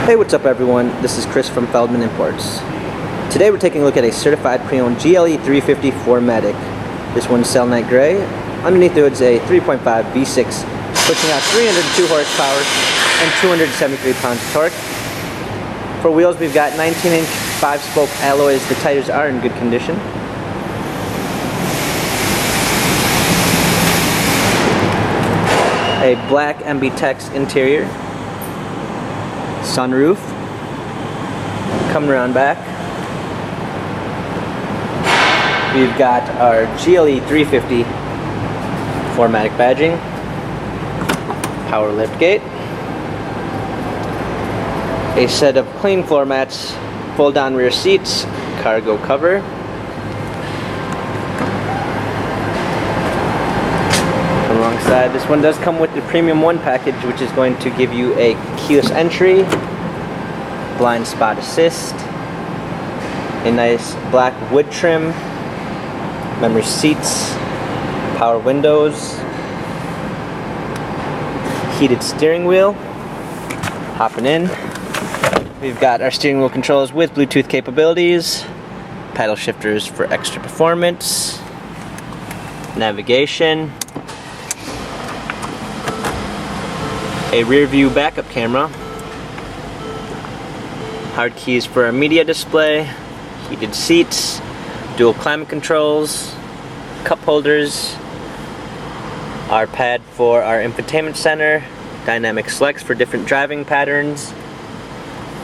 Hey, what's up everyone? This is Chris from Feldmann Imports. Today we're taking a look at a certified pre-owned GLE 350 4MATIC. This one's Selenite Gray. Underneath the hood's a 3.5 V6, pushing out 302 horsepower and 273 pounds of torque. For wheels, we've got 19-inch 5-spoke alloys. The tires are in good condition. A black MB-Tex interior. Sunroof. Coming around back, we've got our GLE 350 4MATIC badging, power liftgate, a set of clean floor mats, fold-down rear seats, cargo cover, alongside this one does come with the Premium 1 package, which is going to give you a keyless entry, blind spot assist, a nice black wood trim, memory seats, power windows, heated steering wheel. Hopping in, we've got our steering wheel controls with Bluetooth capabilities, paddle shifters for extra performance, navigation, a rear view backup camera, hard keys for our media display, heated seats, dual climate controls, cup holders, our pad for our infotainment center, dynamic selects for different driving patterns.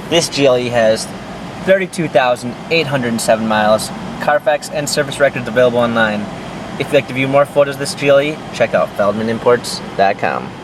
This GLE has 32,807 miles, Carfax and service records available online. If you'd like to view more photos of this GLE, check out feldmanimports.com.